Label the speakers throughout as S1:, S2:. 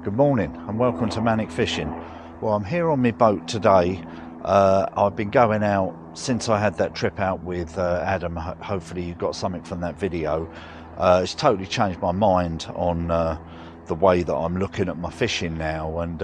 S1: Good morning and welcome to Manic Fishing. Well, I'm here on my boat today. I've been going out since I had that trip out with Adam. Hopefully you got something from that video. It's totally changed my mind on the way that I'm looking at my fishing now, and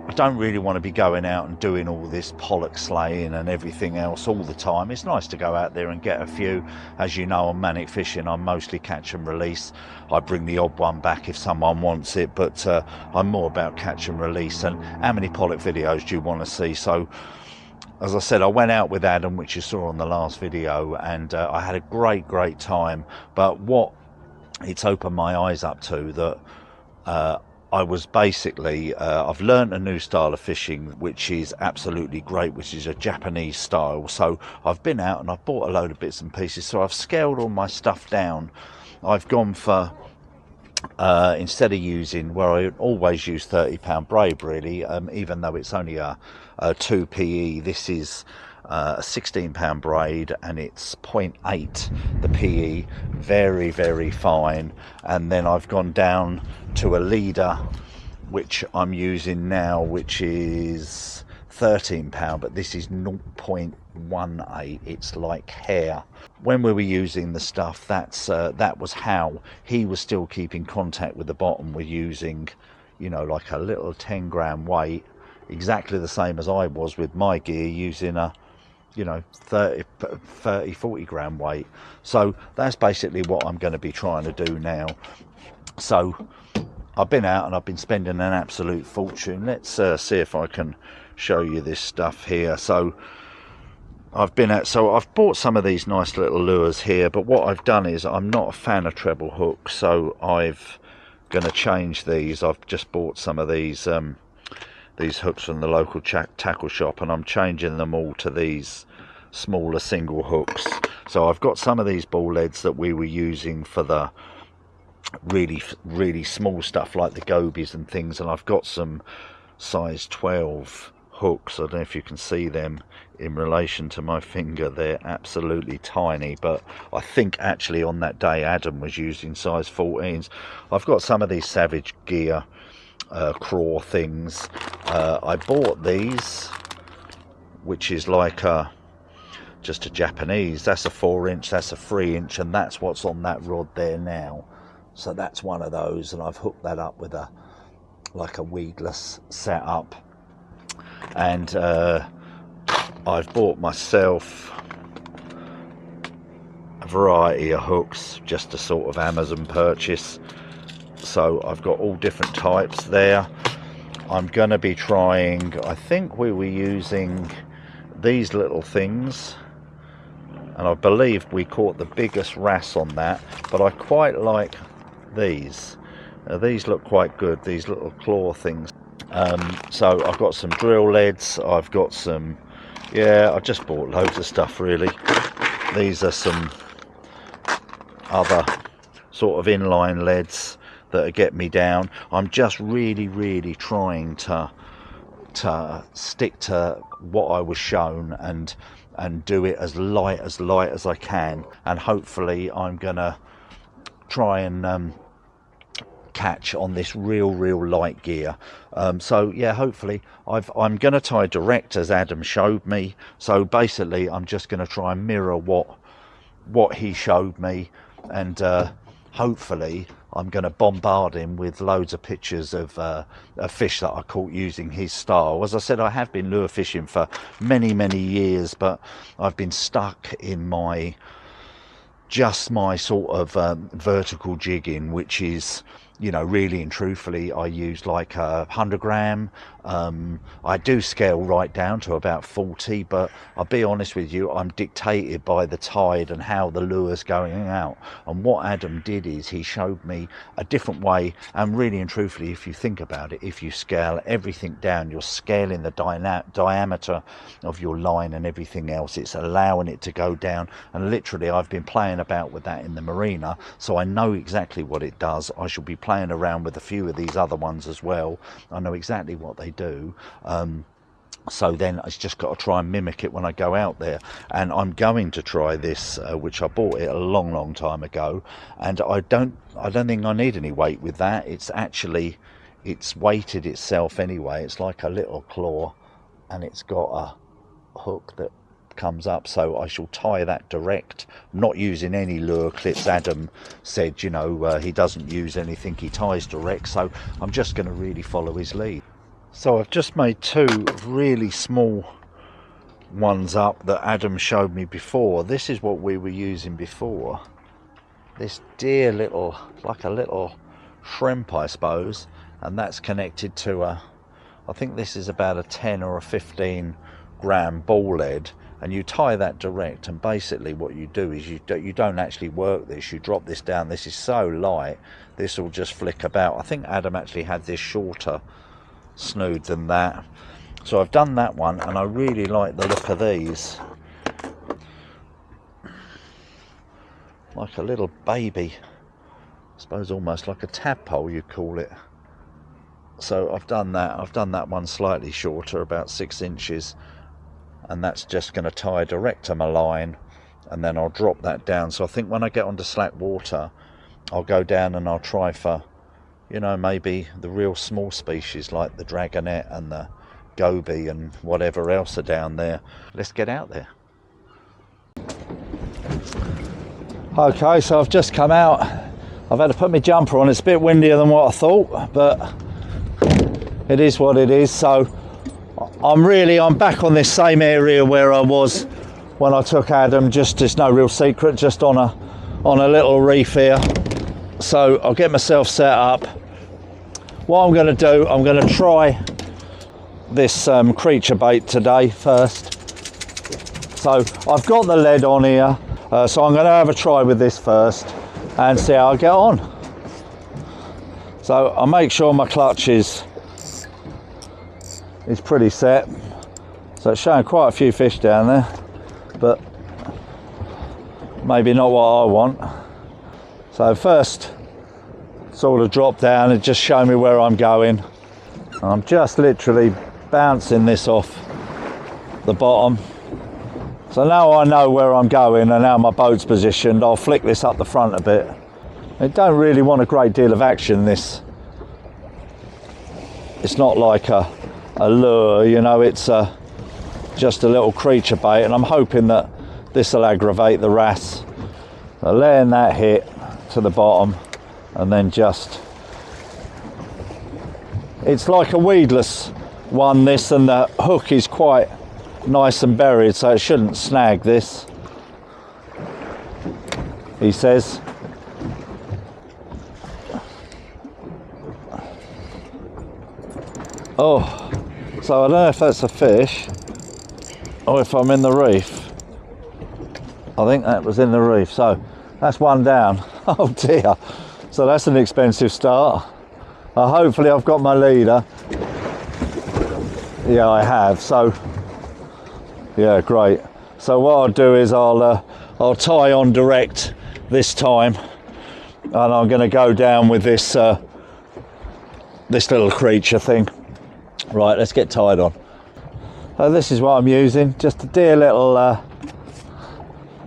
S1: I don't really want to be going out and doing all this pollock slaying and everything else all the time. It's nice to go out there and get a few. As you know, on Manic Fishing, I mostly catch and release. I bring the odd one back if someone wants it, but I'm more about catch and release. And how many pollock videos do you want to see? So, as I said, I went out with Adam, which you saw on the last video, and I had a great time. But what it's opened my eyes up to, that I was basically, I've learned a new style of fishing, which is absolutely great, which is a Japanese style. So I've been out and I've bought a load of bits and pieces. So I've scaled all my stuff down. I've gone for, instead of using, where I always use 30-pound braid really, even though it's only a 2 PE, this is a 16-pound braid and it's 0.8 the PE, very fine. And then I've gone down to a leader, which I'm using now, which is 13-pound, but this is 0.18. It's like hair. When we were using the stuff, that was how he was still keeping contact with the bottom. We're using, you know, like a little 10-gram weight, exactly the same as I was with my gear, using a, you know, 40 gram weight. So that's basically what I'm going to be trying to do now. So I've been out and I've been spending an absolute fortune. Let's see if I can show you this stuff here. So I've bought some of these nice little lures here, but what I've done is, I'm not a fan of treble hooks, so I've going to change these. I've just bought some of these hooks from the local tackle shop, and I'm changing them all to these smaller single hooks. So I've got some of these ball heads that we were using for the really small stuff like the gobies and things, and I've got some size 12 hooks. I don't know if you can see them in relation to my finger. They're absolutely tiny, but I think actually on that day Adam was using size 14s. I've got some of these Savage Gear craw things. I bought these, which is like just a Japanese. That's a 4-inch, that's a 3-inch, and that's what's on that rod there now. So that's one of those, and I've hooked that up with like a weedless setup. And I've bought myself a variety of hooks, just a sort of Amazon purchase. So I've got all different types there. I'm going to be trying, I think we were using these little things, and I believe we caught the biggest wrasse on that, but I quite like these. These look quite good, these little claw things. So I've got some drill leads, I've got some, I just bought loads of stuff really. These are some other sort of inline leads that get me down. I'm just really trying to stick to what I was shown and do it as light as I can, and hopefully I'm gonna try and catch on this real light gear. So yeah, hopefully I'm gonna tie direct as Adam showed me. So basically I'm just gonna try and mirror what he showed me, and hopefully I'm going to bombard him with loads of pictures of fish that I caught using his style. As I said, I have been lure fishing for many years, but I've been stuck in my sort of vertical jigging, which is, you know, really and truthfully, I use like 100 gram. I do scale right down to about 40, but I'll be honest with you, I'm dictated by the tide and how the lure's going out. And what Adam did is he showed me a different way, and really and truthfully, if you think about it, if you scale everything down, you're scaling the diameter of your line and everything else. It's allowing it to go down, and literally I've been playing about with that in the marina, so I know exactly what it does. I shall be playing around with a few of these other ones as well. I know exactly what they do. So then it's just got to try and mimic it when I go out there. And I'm going to try this, which I bought it a long time ago, and I don't think I need any weight with that. It's weighted itself anyway. It's like a little claw, and it's got a hook that comes up, so I shall tie that direct, not using any lure clips. Adam said, you know, he doesn't use anything, he ties direct, so I'm just going to really follow his lead. So I've just made 2 really small ones up that Adam showed me before. This is what we were using before. This dear little, like a little shrimp, I suppose, and that's connected to I think this is about a 10 or a 15 gram ball head, and you tie that direct, and basically what you do is you don't actually work this, you drop this down. This is so light, this will just flick about. I think Adam actually had this shorter snood than that, so I've done that one, and I really like the look of these, like a little baby, I suppose, almost like a tadpole you'd call it. So I've done that one slightly shorter, about 6 inches, and that's just going to tie direct to my line, and then I'll drop that down. So I think when I get onto slack water, I'll go down and I'll try for, you know, maybe the real small species like the dragonet and the goby and whatever else are down there. Let's get out there. Okay, so I've just come out. I've had to put my jumper on. It's a bit windier than what I thought, but it is what it is. So I'm back on this same area where I was when I took Adam. Just, it's no real secret, just on a little reef here. So I'll get myself set up. What I'm going to do, I'm going to try this creature bait today first. So I've got the lead on here, so I'm going to have a try with this first and see how I get on. So I'll make sure my clutch is pretty set. So it's showing quite a few fish down there, but maybe not what I want. So first, sort of drop down and just show me where I'm going. I'm just literally bouncing this off the bottom. So now I know where I'm going and how my boat's positioned. I'll flick this up the front a bit. I don't really want a great deal of action, this. It's not like a lure, you know, it's just a little creature bait, and I'm hoping that this will aggravate the wrasse. So letting that hit to the bottom, and then just, it's like a weedless one, this, and the hook is quite nice and buried, so it shouldn't snag this, he says. Oh, so I don't know if that's a fish or if I'm in the reef. I think that was in the reef, so that's one down. Oh dear. So that's an expensive start. Hopefully I've got my leader. Yeah, I have. So yeah, great. So what I'll do is I'll tie on direct this time, and I'm going to go down with this this little creature thing. Right, let's get tied on. So this is what I'm using, just a dear little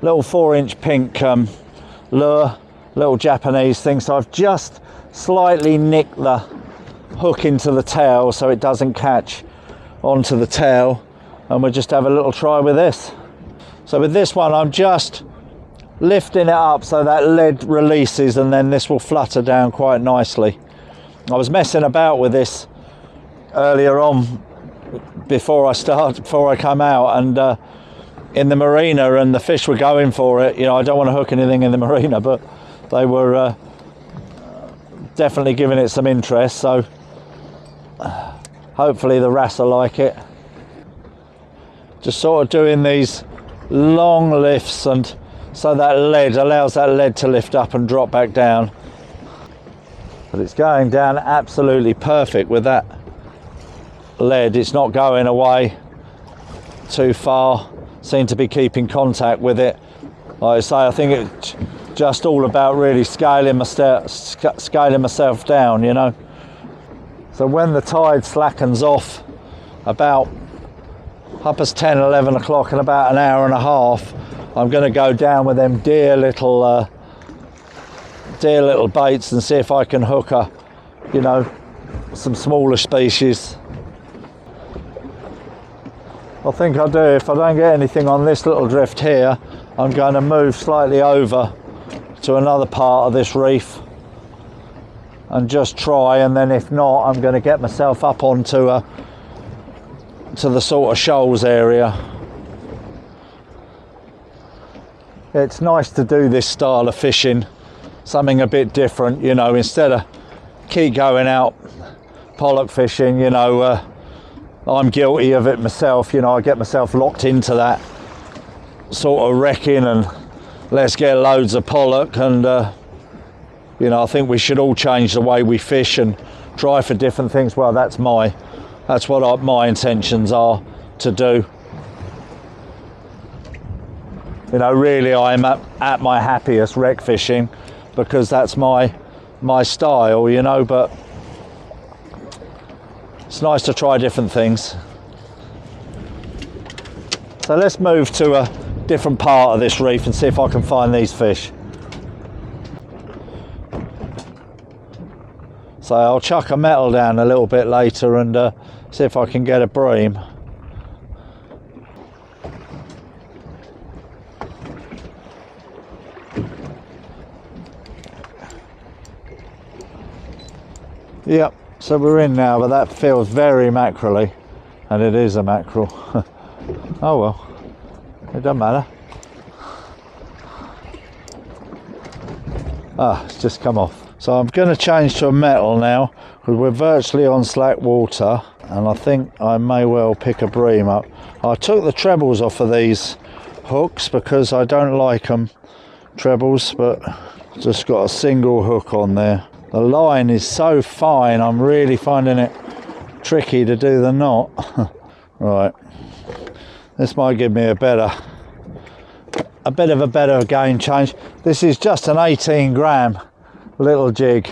S1: 4-inch pink lure, little Japanese thing. So I've just slightly nicked the hook into the tail so it doesn't catch onto the tail, and we'll just have a little try with this. So with this one, I'm just lifting it up so that lead releases, and then this will flutter down quite nicely. I was messing about with this earlier on before I come out, and in the marina, and the fish were going for it. You know, I don't want to hook anything in the marina, but they were definitely giving it some interest, so hopefully the wrasse will like it. Just sort of doing these long lifts, and so that lead allows that lead to lift up and drop back down. But it's going down absolutely perfect with that lead. It's not going away too far. Seem to be keeping contact with it. Like I say, I think it's just all about really scaling myself down, you know. So when the tide slackens off about up as 10, 11 o'clock in about an hour and a half. I'm going to go down with them dear little baits and see if I can hook a, you know, some smaller species. I think I do. If I don't get anything on this little drift here, I'm going to move slightly over to another part of this reef and just try, and then if not, I'm going to get myself up onto to the sort of shoals area. It's nice to do this style of fishing, something a bit different, you know, instead of keep going out pollock fishing, you know. I'm guilty of it myself, you know. I get myself locked into that sort of wrecking and let's get loads of pollock, and you know, I think we should all change the way we fish and try for different things. Well, that's what my intentions are to do. You know, really I'm at my happiest wreck fishing because that's my style, you know, but it's nice to try different things. So let's move to a different part of this reef and see if I can find these fish. So I'll chuck a metal down a little bit later and see if I can get a bream. Yep, so we're in now, but that feels very mackerel-y, and it is a mackerel. Oh well, it doesn't matter. Ah, it's just come off. So I'm going to change to a metal now, because we're virtually on slack water, and I think I may well pick a bream up. I took the trebles off of these hooks because I don't like them trebles, but just got a single hook on there. The line is so fine, I'm really finding it tricky to do the knot. Right, this might give me a bit of a better game change. This is just an 18 gram little jig,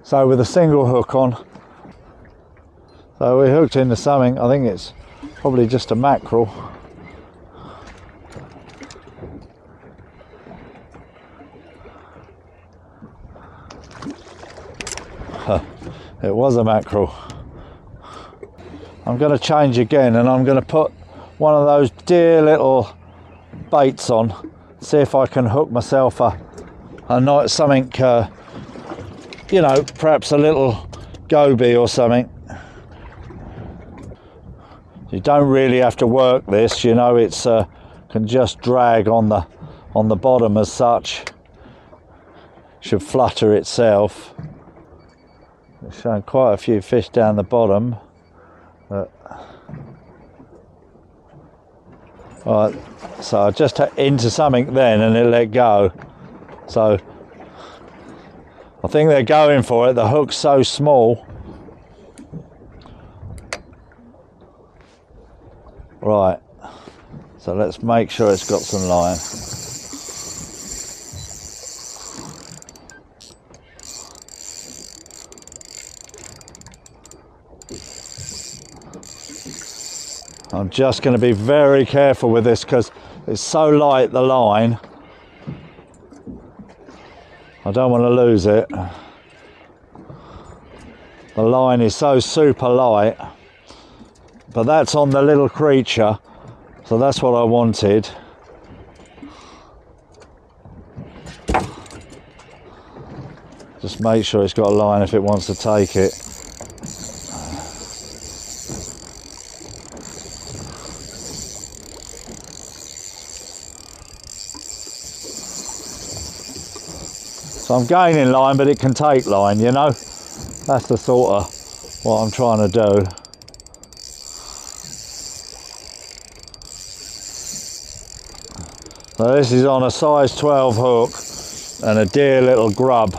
S1: so with a single hook on. So we hooked into something, I think it's probably just a mackerel. It was a mackerel. I'm going to change again, and I'm going to put one of those dear little baits on, see if I can hook myself a night something, you know, perhaps a little goby or something. You don't really have to work this, you know. It's can just drag on the bottom as such. Should flutter itself. It's showing quite a few fish down the bottom. But, all right, so I just into something then and it let go. So I think they're going for it. The hook's so small. Right, so let's make sure it's got some line. I'm just going to be very careful with this because it's so light, the line. I don't want to lose it. The line is so super light, but that's on the little creature, so that's what I wanted. Just make sure it's got a line if it wants to take it. So I'm gaining line, but it can take line, you know. That's the sort of what I'm trying to do. So this is on a size 12 hook and a dear little grub.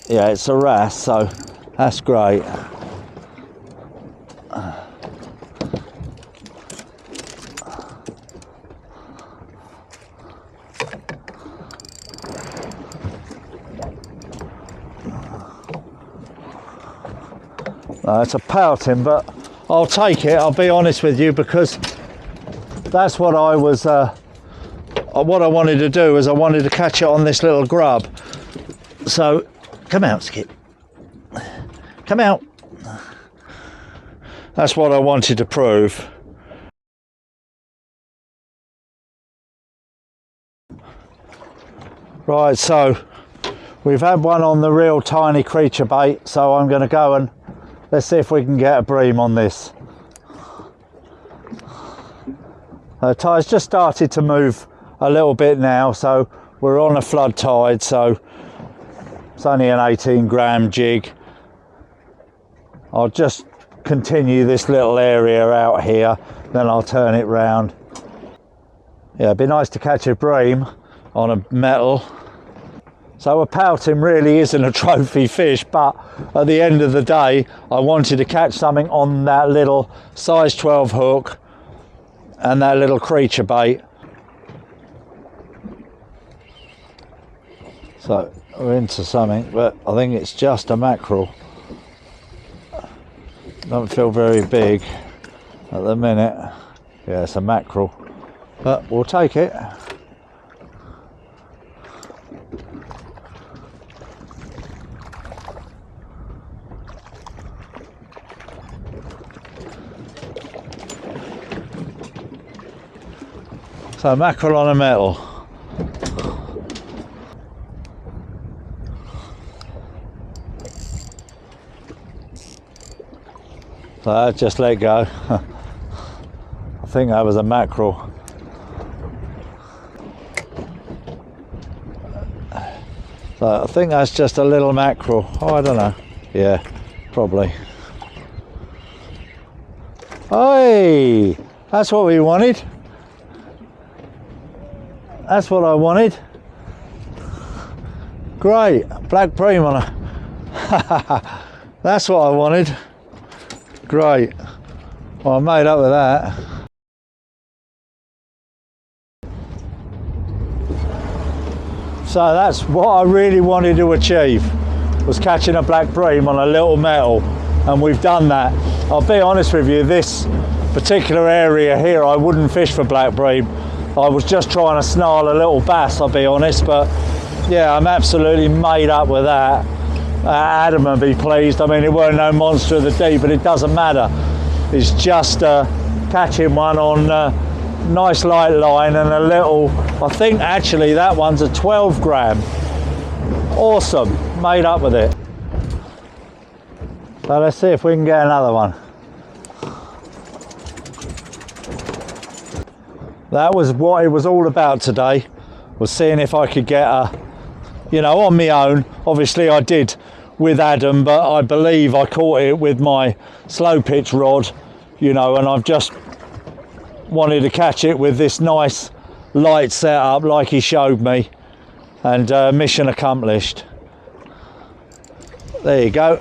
S1: Yeah, it's a wrasse, so that's great. No, it's a pouting, but I'll take it, I'll be honest with you, because that's what I was, what I wanted to do is I wanted to catch it on this little grub. So, come out, Skip. Come out. That's what I wanted to prove. Right, so we've had one on the real tiny creature bait, so I'm going to go and let's see if we can get a bream on this. The tide's just started to move a little bit now, so we're on a flood tide, so it's only an 18 gram jig. I'll just continue this little area out here, then I'll turn it round. Yeah, it'd be nice to catch a bream on a metal. So a pouting really isn't a trophy fish, but at the end of the day I wanted to catch something on that little size 12 hook and that little creature bait. So we're into something, but I think it's just a mackerel. Don't feel very big at the minute. Yeah, it's a mackerel, but we'll take it. So mackerel on a metal. So I just let go. I think that was a mackerel. So I think that's just a little mackerel. Oh, I don't know. Yeah, probably. Hey, that's what we wanted. That's what I wanted. Great, black bream on a. That's what I wanted. Great. Well, I made up with that. So that's what I really wanted to achieve, was catching a black bream on a little metal, and we've done that. I'll be honest with you, this particular area here I wouldn't fish for black bream. I was just trying to snarl a little bass, I'll be honest, but yeah, I'm absolutely made up with that. Adam will be pleased. I mean, it weren't no monster of the deep, but it doesn't matter. It's just catching one on nice light line and a little, I think actually that one's a 12 gram. Awesome, made up with it. So let's see if we can get another one. That was what it was all about today, was seeing if I could get a, you know, on my own. Obviously I did with Adam, but I believe I caught it with my slow pitch rod, you know, and I've just wanted to catch it with this nice light setup like he showed me, and mission accomplished. There you go.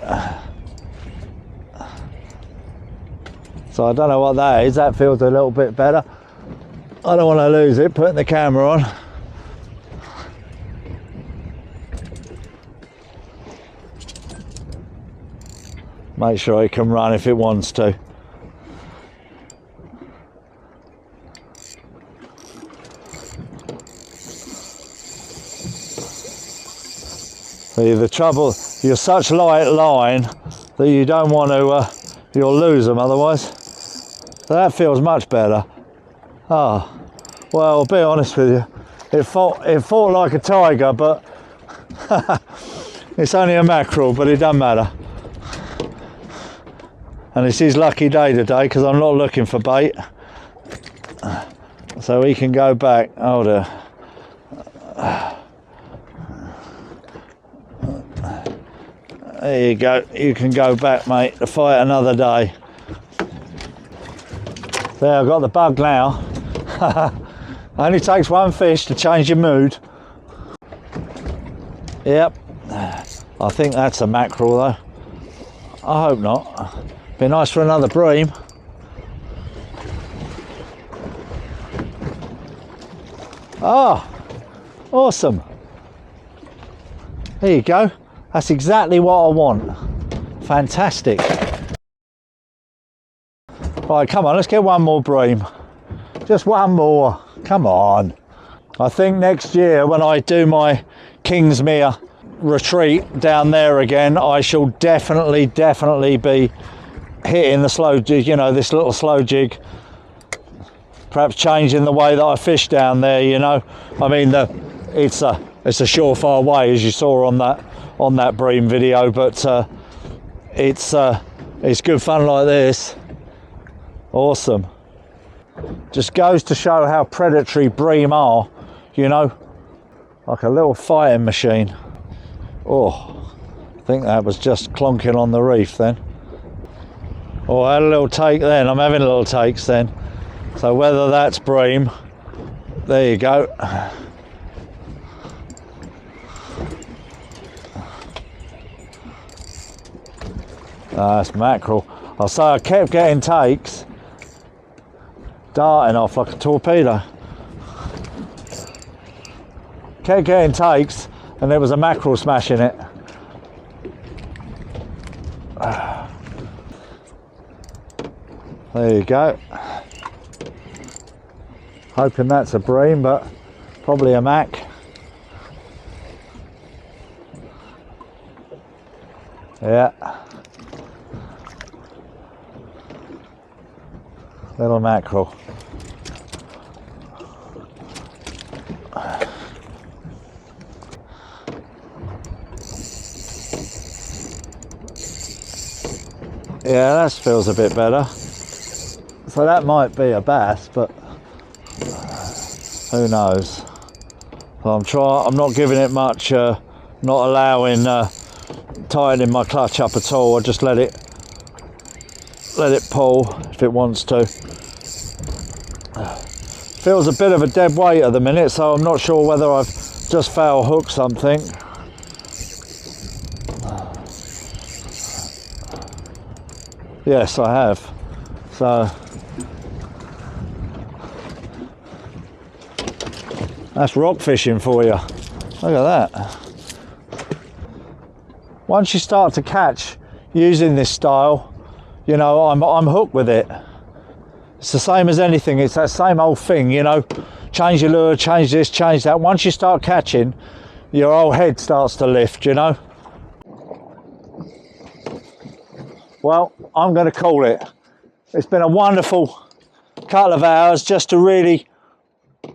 S1: So I don't know what that is. That feels a little bit better. I don't want to lose it, putting the camera on. Make sure it can run if it wants to. See, the trouble, you're such light line that you don't want to, you'll lose them otherwise. So that feels much better. Ah, well, I'll be honest with you, it fought like a tiger, but it's only a mackerel, but it doesn't matter. And it's his lucky day today because I'm not looking for bait, so he can go back. Oh dear. There you go, you can go back, mate, to fight another day. There, I've got the bug now. Only takes one fish to change your mood. Yep, I think that's a mackerel though. I hope not. Be nice for another bream. Ah, awesome. There you go. That's exactly what I want. Fantastic. Right, come on, let's get one more bream. Just one more, come on. I think next year when I do my Kingsmere retreat down there again, I shall definitely be hitting the slow jig, you know, this little slow jig. Perhaps changing the way that I fish down there, you know. I mean, it's a surefire way, as you saw on that bream video, but it's good fun like this. Awesome. Just goes to show how predatory bream are, you know, like a little fighting machine. Oh, I think that was just clonking on the reef then. Oh, I had a little take then. I'm having little takes then. So whether that's bream, there you go. That's mackerel. I'll say I kept getting takes, darting off like a torpedo. Kept getting takes, and there was a mackerel smashing it. There you go. Hoping that's a bream, but probably a mac. Yeah. Little mackerel. Yeah, that feels a bit better. So that might be a bass, but who knows? So I'm not giving it much, not allowing tightening my clutch up at all. I just let it pull if it wants to. Feels a bit of a dead weight at the minute, so I'm not sure whether I've just foul hooked something. Yes, I have. So that's rock fishing for you. Look at that. Once you start to catch using this style, you know, I'm hooked with it. It's the same as anything. It's that same old thing, you know. Change your lure, change this, change that. Once you start catching, your whole head starts to lift, you know. Well, I'm going to call it. It's been a wonderful couple of hours just to really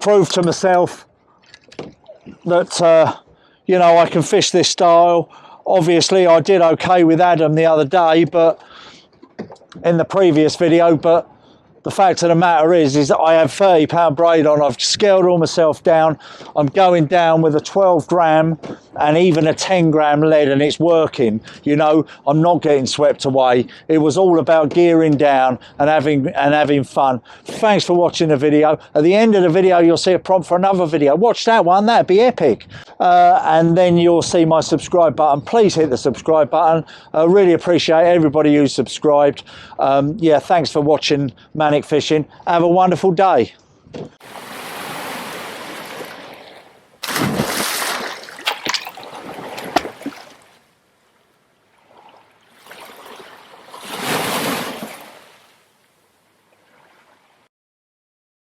S1: prove to myself that, you know, I can fish this style. Obviously, I did okay with Adam the other day, but in the previous video, but the fact of the matter is that I have 30-pound braid on. I've scaled all myself down. I'm going down with a 12 gram and even a 10 gram lead, and it's working. You know, I'm not getting swept away. It was all about gearing down and having fun. Thanks for watching the video. At the end of the video, you'll see a prompt for another video. Watch that one. That'd be epic. And then you'll see my subscribe button. Please hit the subscribe button. I really appreciate everybody who's subscribed. Yeah, thanks for watching Manic Fishing. Have a wonderful day.